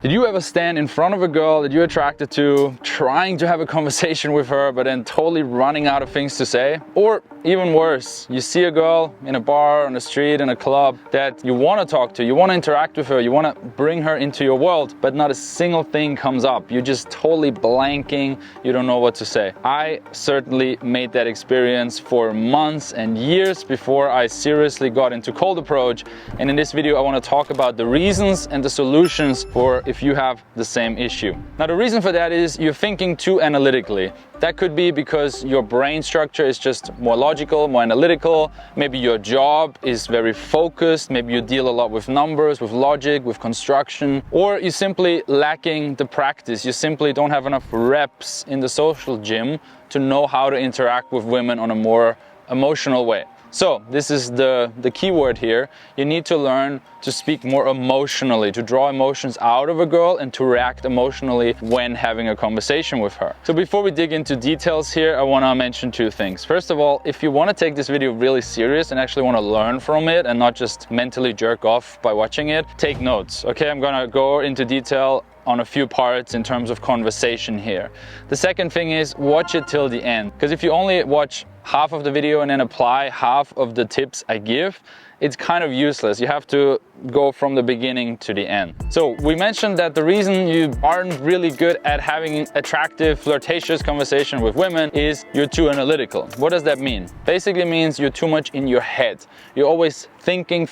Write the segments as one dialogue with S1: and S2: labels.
S1: Did you ever stand in front of a girl that you're attracted to, trying to have a conversation with her, but then totally running out of things to say? Or even worse, you see a girl in a bar, on the street, in a club that you want to talk to, you want to interact with her, you want to bring her into your world, but not a single thing comes up. You're just totally blanking, you don't know what to say. I certainly made that experience for months and years before I seriously got into cold approach. And in this video, I want to talk about the reasons and the solutions for if you have the same issue. Now, the reason for that is you're thinking too analytically. That could be because your brain structure is just more logical, more analytical. Maybe your job is very focused. Maybe you deal a lot with numbers, with logic, with construction. Or you're simply lacking the practice. You simply don't have enough reps in the social gym to know how to interact with women on a more emotional way. So this is the key word here. You need to learn to speak more emotionally, to draw emotions out of a girl and to react emotionally when having a conversation with her. So before we dig into details here, I want to mention two things. First of all, if you want to take this video really serious and actually want to learn from it and not just mentally jerk off by watching it, take notes. Okay, I'm gonna go into detail on a few parts in terms of conversation here. The second thing is watch it till the end, because if you only watch half of the video and then apply half of the tips I give, it's kind of useless. You have to go from the beginning to the end. So we mentioned that the reason you aren't really good at having attractive, flirtatious conversation with women is you're too analytical. What does that mean? Basically means you're too much in your head. You're always thinking.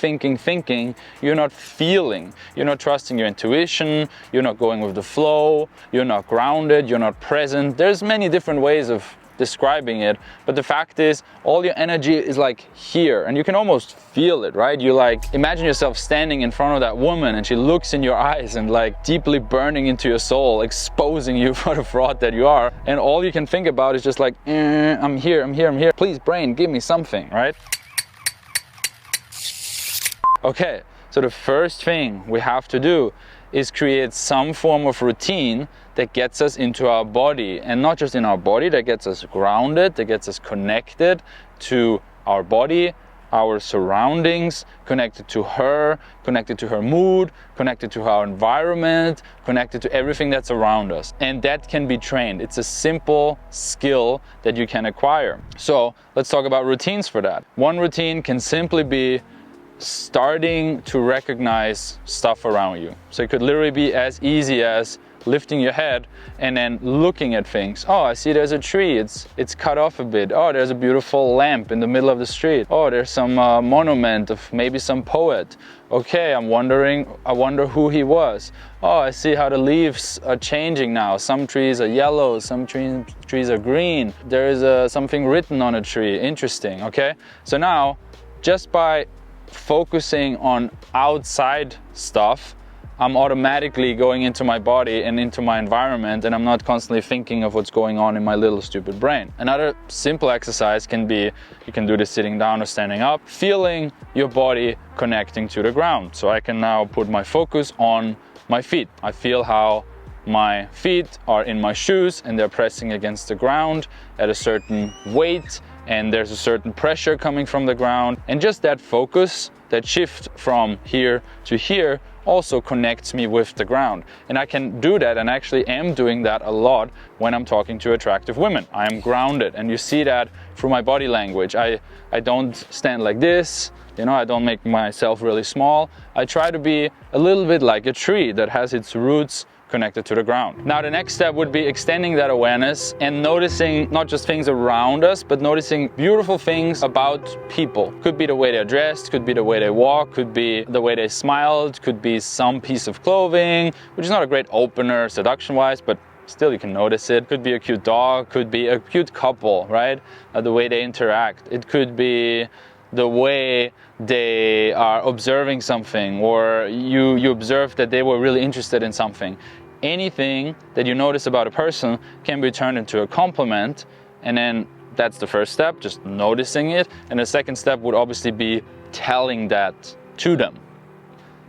S1: You're not feeling. You're not trusting your intuition. You're not going with the flow. You're not grounded. You're not present. There's many different ways of describing it, but the fact is all your energy is like here and you can almost feel it, right? You like imagine yourself standing in front of that woman and she looks in your eyes and like deeply burning into your soul, exposing you for the fraud that you are, and all you can think about is just like I'm here, please brain, give me something, right? Okay, so the first thing we have to do is create some form of routine that gets us into our body, and not just in our body, that gets us grounded, that gets us connected to our body, our surroundings, connected to her mood, connected to our environment, connected to everything that's around us. And that can be trained. It's a simple skill that you can acquire. So let's talk about routines for that. One routine can simply be starting to recognize stuff around you. So it could literally be as easy as lifting your head and then looking at things. Oh, I see there's a tree, it's cut off a bit. Oh, there's a beautiful lamp in the middle of the street. Oh, there's some monument of maybe some poet. Okay, I wonder who he was. Oh, I see how the leaves are changing now. Some trees are yellow, some trees are green. There is something written on a tree. Interesting, okay? So now, just by focusing on outside stuff, I'm automatically going into my body and into my environment, and I'm not constantly thinking of what's going on in my little stupid brain. Another simple exercise can be, you can do this sitting down or standing up, feeling your body connecting to the ground. So I can now put my focus on my feet. I feel how my feet are in my shoes and they're pressing against the ground at a certain weight, and there's a certain pressure coming from the ground. And just that focus, that shift from here to here, also connects me with the ground. And I can do that, and actually am doing that a lot when I'm talking to attractive women. I am grounded, and you see that through my body language. I don't stand like this, you know, I don't make myself really small. I try to be a little bit like a tree that has its roots connected to the ground. Now the next step would be extending that awareness and noticing not just things around us, but noticing beautiful things about people. Could be the way they're dressed, could be the way they walk, could be the way they smiled, could be some piece of clothing, which is not a great opener seduction-wise, but still you can notice it. Could be a cute dog, could be a cute couple, right? The way they interact. It could be the way they are observing something, or you observe that they were really interested in something. Anything that you notice about a person can be turned into a compliment, and then that's the first step, just noticing it. And the second step would obviously be telling that to them.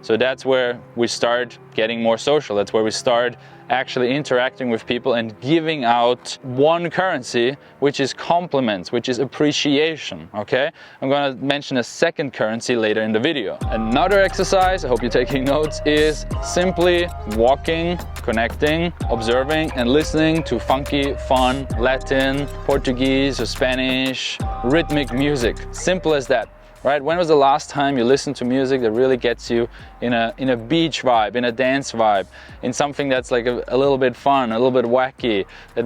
S1: So that's where we start getting more social. That's where we start actually interacting with people and giving out one currency, which is compliments, which is appreciation, okay? I'm gonna mention a second currency later in the video. Another exercise, I hope you're taking notes, is simply walking, connecting, observing and listening to funky, fun, Latin, Portuguese or Spanish, rhythmic music. Simple as that. Right? When was the last time you listened to music that really gets you in a beach vibe, in a dance vibe, in something that's like a little bit fun, a little bit wacky, that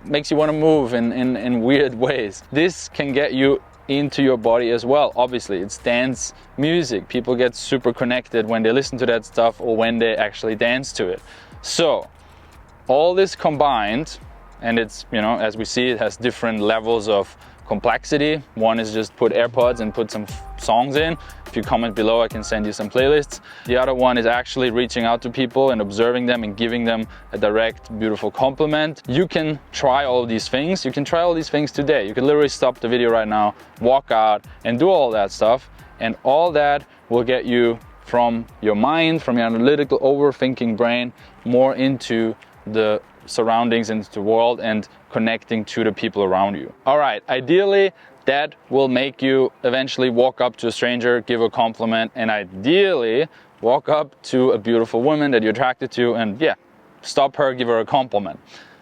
S1: makes you want to move in weird ways? This can get you into your body as well. Obviously, it's dance music. People get super connected when they listen to that stuff or when they actually dance to it. So, all this combined, and it's, you know, as we see, it has different levels of complexity. One is just put AirPods and put some songs in. If you comment below, I can send you some playlists. The other one is actually reaching out to people and observing them and giving them a direct, beautiful compliment. You can try all of these things. You can try all these things today. You can literally stop the video right now, walk out and do all that stuff. And all that will get you from your mind, from your analytical, overthinking brain, more into the surroundings, into the world, and connecting to the people around you. All right, ideally that will make you eventually walk up to a stranger, give a compliment, and ideally walk up to a beautiful woman that you're attracted to and stop her, give her a compliment.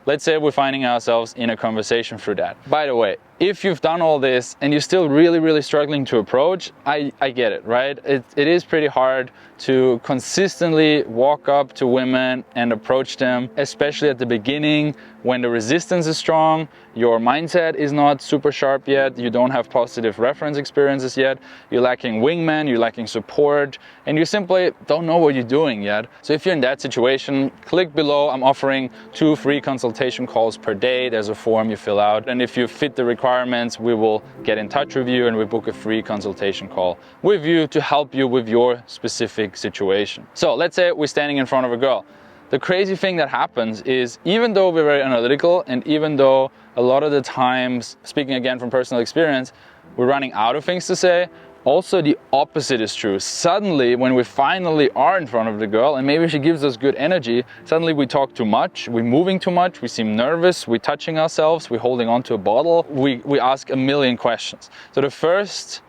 S1: Let's say we're finding ourselves in a conversation through that. By the way, if you've done all this and you're still really struggling to approach, I get it, right? It is pretty hard to consistently walk up to women and approach them, especially at the beginning when the resistance is strong, your mindset is not super sharp yet, you don't have positive reference experiences yet, you're lacking wingman, you're lacking support, and you simply don't know what you're doing yet. So if you're in that situation, click below. I'm offering 2 free consultation calls per day. There's a form you fill out, and if you fit the requirements, we will get in touch with you and we book a free consultation call with you to help you with your specific situation. So let's say we're standing in front of a girl. The crazy thing that happens is, even though we're very analytical and even though a lot of the times, speaking again from personal experience, we're running out of things to say, also the opposite is true. Suddenly, when we finally are in front of the girl and maybe she gives us good energy, suddenly we talk too much, we're moving too much, we seem nervous, we're touching ourselves, we're holding on to a bottle, we ask a million questions. So the first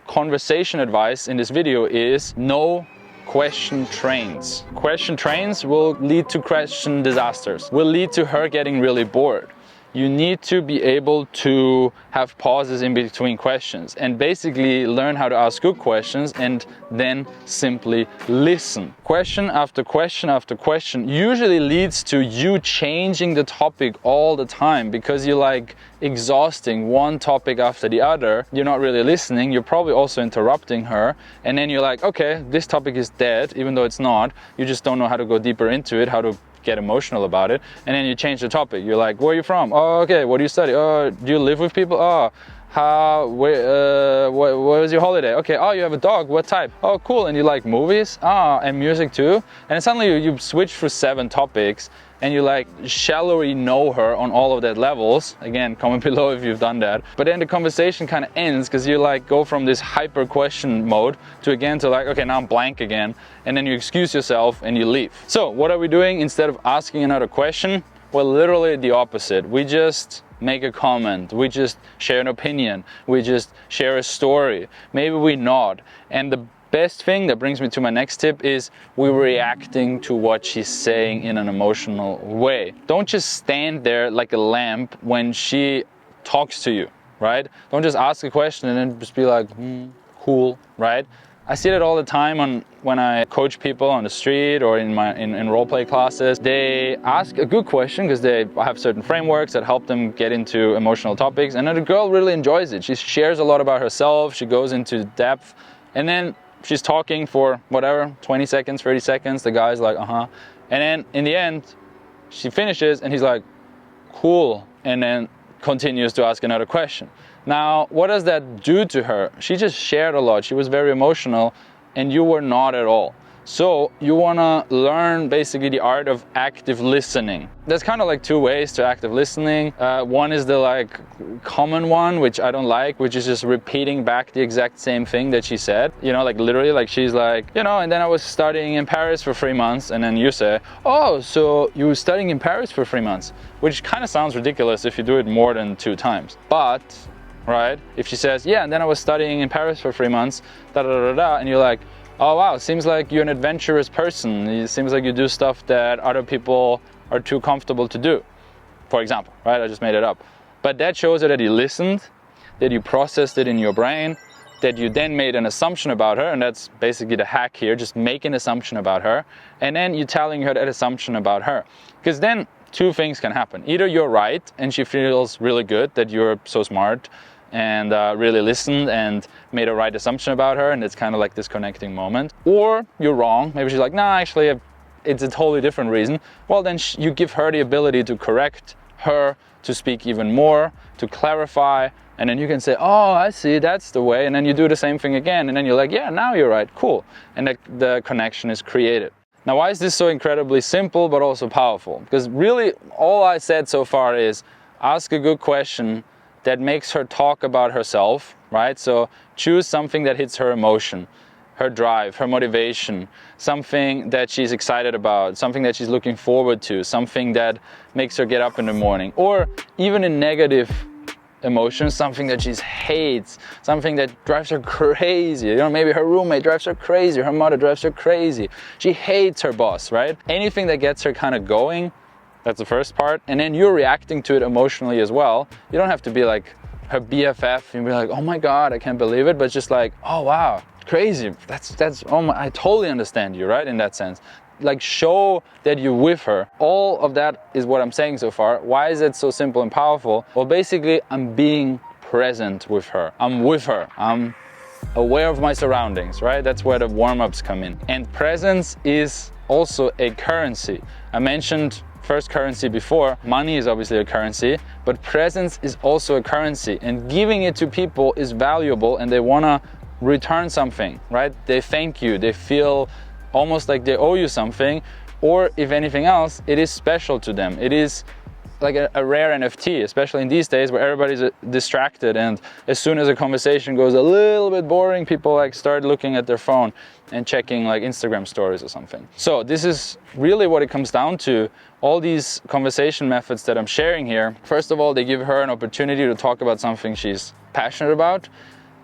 S1: conversation advice in this video is no question trains. Question trains will lead to question disasters, will lead to her getting really bored. You need to be able to have pauses in between questions and basically learn how to ask good questions and then simply listen. Question after question after question usually leads to you changing the topic all the time because you're like exhausting one topic after the other. You're not really listening. You're probably also interrupting her. And then you're like, okay, this topic is dead, even though it's not. You just don't know how to go deeper into it, how to get emotional about it, and then you change the topic. You're like, where are you from? Oh, okay. What do you study? Oh, do you live with people? Oh, where was your holiday? Okay. Oh, you have a dog. What type? Oh, cool. And you like movies? Ah, and music too. And suddenly you switch for 7 topics and you like shallowly know her on all of that levels. Again, comment below if you've done that. But then the conversation kind of ends because you like go from this hyper question mode to like, okay, now I'm blank again. And then you excuse yourself and you leave. So what are we doing instead of asking another question? Well, literally the opposite. We just make a comment, we just share an opinion, we just share a story, maybe we nod. And the best thing that brings me to my next tip is we're reacting to what she's saying in an emotional way. Don't just stand there like a lamp when she talks to you, right? Don't just ask a question and then just be like, cool, right? I see that all the time when I coach people on the street or in role play classes. They ask a good question because they have certain frameworks that help them get into emotional topics, and then the girl really enjoys it. She shares a lot about herself, she goes into depth, and then she's talking for whatever, 20 seconds, 30 seconds, the guy's like, and then in the end, she finishes and he's like, cool, and then continues to ask another question. Now, what does that do to her? She just shared a lot, she was very emotional, and you were not at all. So you want to learn basically the art of active listening. There's kind of like two ways to active listening. One is the like common one, which I don't like, which is just repeating back the exact same thing that she said. You know, like literally, like she's like, you know, and then I was studying in Paris for 3 months, and then you say, oh, so you were studying in Paris for 3 months, which kind of sounds ridiculous if you do it more than 2 times. But, right, if she says, yeah, and then I was studying in Paris for 3 months, da da da da, and you're like, oh wow, seems like you're an adventurous person. It seems like you do stuff that other people are too comfortable to do, for example, right? I just made it up. But that shows that you listened, that you processed it in your brain, that you then made an assumption about her, and that's basically the hack here, just make an assumption about her, and then you're telling her that assumption about her. Because then 2 things can happen. Either you're right, and she feels really good that you're so smart, and really listened and made a right assumption about her, and it's kind of like this connecting moment. Or you're wrong, maybe she's like, nah, actually it's a totally different reason. Well, then you give her the ability to correct her, to speak even more, to clarify, and then you can say, oh, I see, that's the way, and then you do the same thing again, and then you're like, yeah, now you're right, cool, and the connection is created. Now, why is this so incredibly simple but also powerful? Because really all I said so far is ask a good question that makes her talk about herself, right? So choose something that hits her emotion, her drive, her motivation, something that she's excited about, something that she's looking forward to, something that makes her get up in the morning, or even a negative emotion, something that she hates, something that drives her crazy. You know, maybe her roommate drives her crazy, her mother drives her crazy, she hates her boss, right? Anything that gets her kind of going. That's the first part, and then you're reacting to it emotionally as well. You don't have to be like her BFF and be like, oh my God, I can't believe it, but just like, oh wow, crazy. That's oh my, I totally understand you, right? In that sense, like show that you're with her. All of that is what I'm saying so far. Why is it so simple and powerful? Well, basically, I'm being present with her. I'm with her. I'm aware of my surroundings, right? That's where the warm-ups come in. And presence is also a currency. I mentioned first currency before. Money is obviously a currency, but presence is also a currency, and giving it to people is valuable, and they want to return something, right? They thank you, they feel almost like they owe you something, or if anything else, it is special to them. It is like a rare NFT, especially in these days where everybody's distracted, and as soon as a conversation goes a little bit boring, people like start looking at their phone and checking like Instagram stories or something. So this is really what it comes down to. All these conversation methods that I'm sharing here, first of all, they give her an opportunity to talk about something she's passionate about.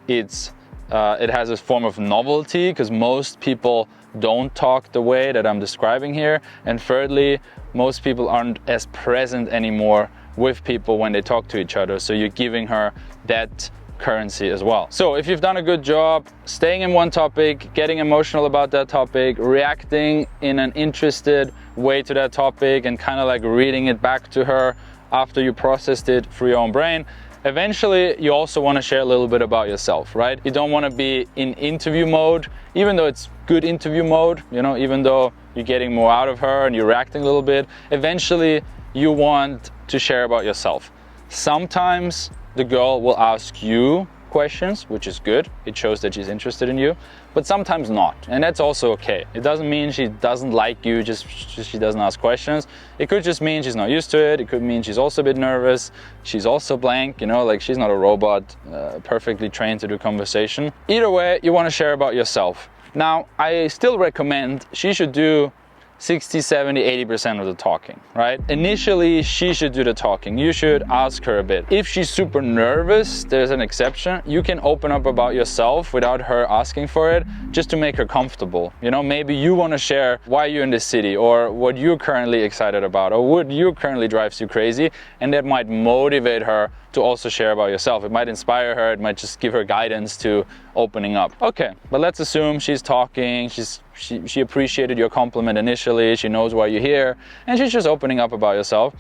S1: It has a form of novelty because most people don't talk the way that I'm describing here. And thirdly, most people aren't as present anymore with people when they talk to each other. So you're giving her that currency as well. So if you've done a good job staying in one topic, getting emotional about that topic, reacting in an interested way to that topic, and kind of like reading it back to her after you processed it through your own brain, eventually you also want to share a little bit about yourself, right? You don't want to be in interview mode, even though it's good interview mode, you know, even though you're getting more out of her and you're reacting a little bit. Eventually you want to share about yourself. Sometimes the girl will ask you questions, which is good. It shows that she's interested in you, but sometimes not. And that's also okay. It doesn't mean she doesn't like you, just she doesn't ask questions. It could just mean she's not used to it. It could mean she's also a bit nervous. She's also blank, you know, like she's not a robot, perfectly trained to do conversation. Either way, you want to share about yourself. Now, I still recommend she should do 60, 70, 80% of the talking, right? Initially, she should do the talking. You should ask her a bit. If she's super nervous, there's an exception. You can open up about yourself without her asking for it, just to make her comfortable. You know, maybe you want to share why you're in this city, or what you're currently excited about, or what you currently drives you crazy, and that might motivate her to also share about yourself. It might inspire her, it might just give her guidance to opening up. Okay, but let's assume she's talking, she appreciated your compliment initially, she knows why you're here, and she's just opening up about yourself,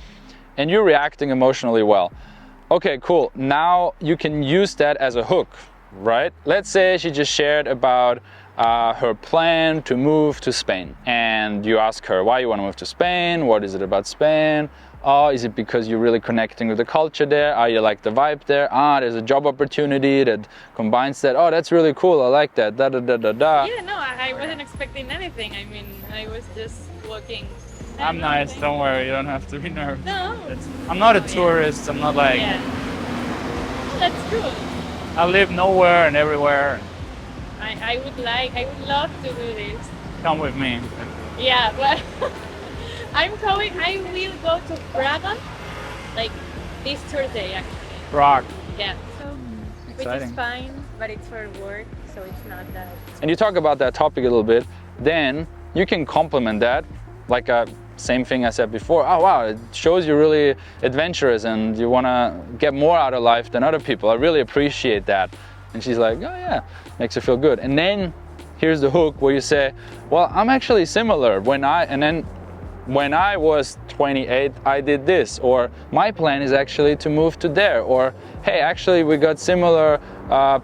S1: and you're reacting emotionally well. Okay, cool. Now you can use that as a hook, right? Let's say she just shared about her plan to move to Spain. And you ask her, why you want to move to Spain? What is it about Spain? Oh, is it because you're really connecting with the culture there? Oh, you like the vibe there? Ah, there's a job opportunity that combines that. Oh, that's really cool. I like that. Da da da da da.
S2: Yeah, no, I wasn't expecting anything. I mean, I was just looking.
S3: I'm nice, don't worry, you don't have to be nervous.
S2: No.
S3: I'm not a tourist, I'm not like...
S2: Yeah. That's good.
S3: I live nowhere and everywhere.
S2: I would love to do this.
S3: Come with me.
S2: Yeah, but I will go to Praga, like this Thursday actually.
S3: Prague.
S2: Yeah, so, which
S3: Exciting.
S2: is fine, but it's for work, so it's not that.
S1: And you talk about that topic a little bit, then you can complement that, like same thing I said before. Oh wow, it shows you're really adventurous and you want to get more out of life than other people. I really appreciate that. And she's like, oh yeah, makes her feel good. And then here's the hook where you say, well, I'm actually similar. When I was 28, I did this, or my plan is actually to move to there, or hey, actually we got similar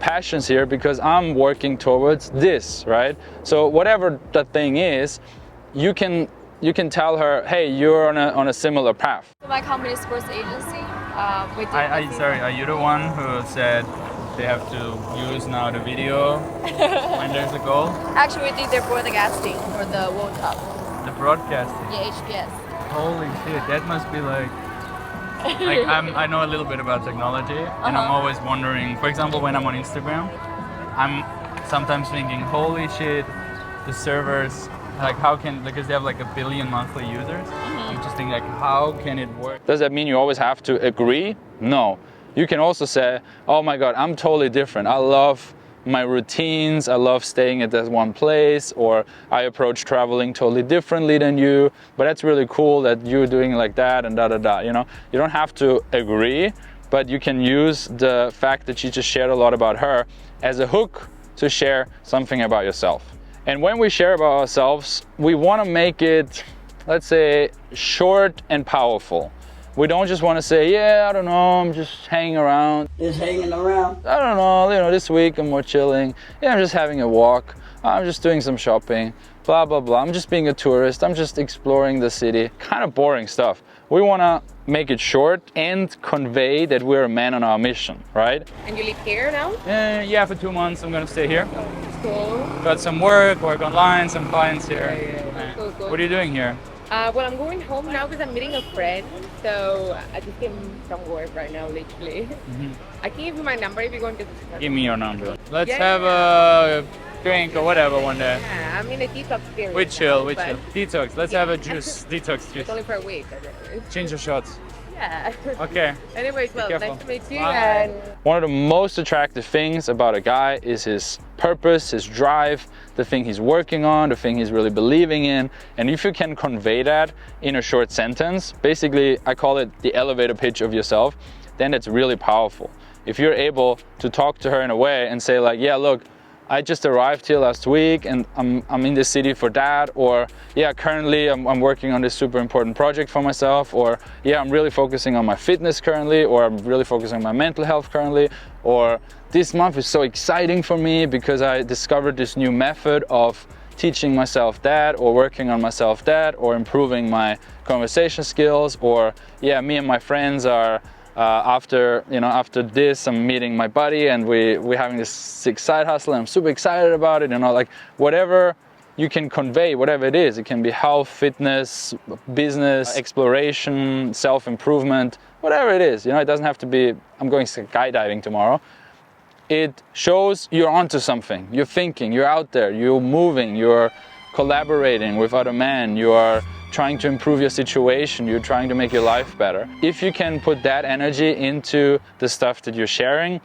S1: passions here because I'm working towards this, right? So whatever the thing is, you can tell her, hey, you're on a similar path.
S4: My company is sports agency.
S3: Sorry, are you the one who said they have to use now the video when there's a goal?
S4: Actually, we did the broadcasting for the World Cup.
S3: The broadcasting?
S4: Yeah, HBS.
S3: Holy shit, that must be like I know a little bit about technology, and I'm always wondering, for example, when I'm on Instagram, I'm sometimes thinking, holy shit, the servers, like how can, because they have like 1 billion monthly users, I'm just thinking like, how can it work?
S1: Does that mean you always have to agree? No. You can also say, oh my God, I'm totally different. I love my routines, I love staying at this one place, or I approach traveling totally differently than you, but that's really cool that you're doing like that and da da da, you know? You don't have to agree, but you can use the fact that you just shared a lot about her as a hook to share something about yourself. And when we share about ourselves, we want to make it, let's say, short and powerful. We don't just want to say, yeah, I don't know, I'm just hanging around.
S5: Just hanging around.
S1: I don't know, you know, this week I'm more chilling. Yeah, I'm just having a walk. I'm just doing some shopping. Blah, blah, blah. I'm just being a tourist. I'm just exploring the city. Kind of boring stuff. We want to make it short and convey that we're a man on our mission, right?
S2: And you live here now?
S3: Yeah, for 2 months I'm gonna stay here.
S2: Cool.
S3: Got some work online, some clients here.
S2: Yeah. Cool.
S3: What are you doing here?
S2: Well, I'm going home now because I'm meeting a friend. So I just came from work right now, literally. I can give you my number if you're going to.
S3: Give me your number. Let's
S2: Yeah.
S3: have a drink or whatever one day.
S2: Yeah, I'm in a detox period.
S3: We chill.
S2: but
S3: Detox. Let's have a juice. Detox juice.
S2: It's only for a week.
S3: Ginger shots.
S2: Yeah.
S3: Okay.
S2: Anyways, well,
S3: careful.
S2: nice to meet you.
S3: Bye.
S2: And
S1: One of the most attractive things about a guy is his purpose, his drive, the thing he's working on, the thing he's really believing in. And if you can convey that in a short sentence, basically I call it the elevator pitch of yourself, then it's really powerful. If you're able to talk to her in a way and say like, yeah, look, I just arrived here last week and I'm in this city for that, or yeah, currently I'm working on this super important project for myself, or yeah, I'm really focusing on my fitness currently, or I'm really focusing on my mental health currently, or this month is so exciting for me because I discovered this new method of teaching myself that, or working on myself that, or improving my conversation skills, or yeah, me and my friends are after this, I'm meeting my buddy and we're having this sick side hustle and I'm super excited about it, you know, like whatever you can convey, whatever it is. It can be health, fitness, business, exploration, self-improvement, whatever it is, you know, it doesn't have to be, I'm going skydiving tomorrow. It shows you're onto something, you're thinking, you're out there, you're moving, you're collaborating with other men, you are trying to improve your situation, you're trying to make your life better. If you can put that energy into the stuff that you're sharing,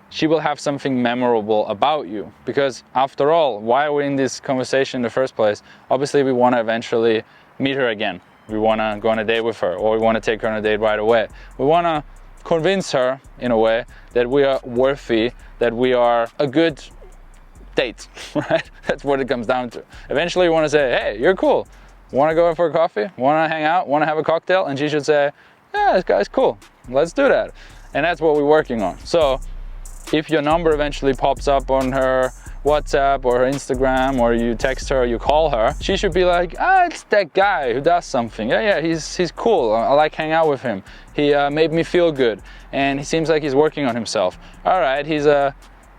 S1: she will have something memorable about you. Because after all, why are we in this conversation in the first place? Obviously we want to eventually meet her again. We want to go on a date with her, or we want to take her on a date right away. We want to convince her in a way that we are worthy, that we are a good date, right? That's what it comes down to. Eventually you want to say, hey, you're cool. Want to go for a coffee? Want to hang out? Want to have a cocktail? And she should say, yeah, this guy's cool. Let's do that. And that's what we're working on. So if your number eventually pops up on her WhatsApp or her Instagram, or you text her or you call her, she should be like, it's that guy who does something. Yeah, he's cool. I like hanging out with him. He made me feel good, and he seems like he's working on himself. All right, he's a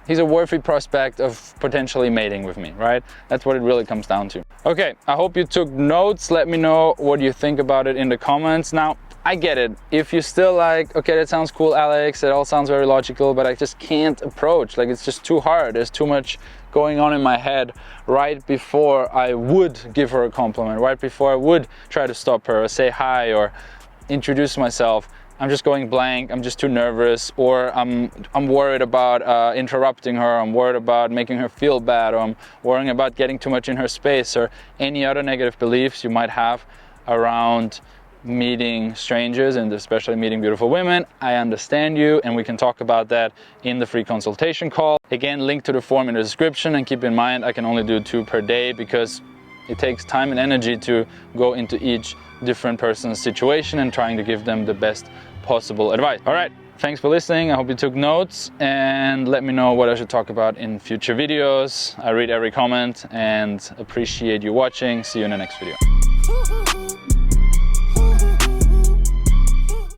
S1: worthy prospect of potentially mating with me, right? That's what it really comes down to. Okay, I hope you took notes. Let me know what you think about it in the comments. Now, I get it. If you're still like, okay, that sounds cool, Alex, it all sounds very logical, but I just can't approach. Like, it's just too hard. There's too much going on in my head right before I would give her a compliment, right before I would try to stop her or say hi or introduce myself. I'm just going blank, I'm just too nervous, or I'm worried about interrupting her, I'm worried about making her feel bad, or I'm worrying about getting too much in her space, or any other negative beliefs you might have around meeting strangers, and especially meeting beautiful women. I understand you, and we can talk about that in the free consultation call. Again, link to the form in the description, and keep in mind I can only do 2 per day because it takes time and energy to go into each different person's situation and trying to give them the best possible advice. All right, thanks for listening. I hope you took notes, and let me know what I should talk about in future videos. I read every comment and appreciate you watching. See you in the next video.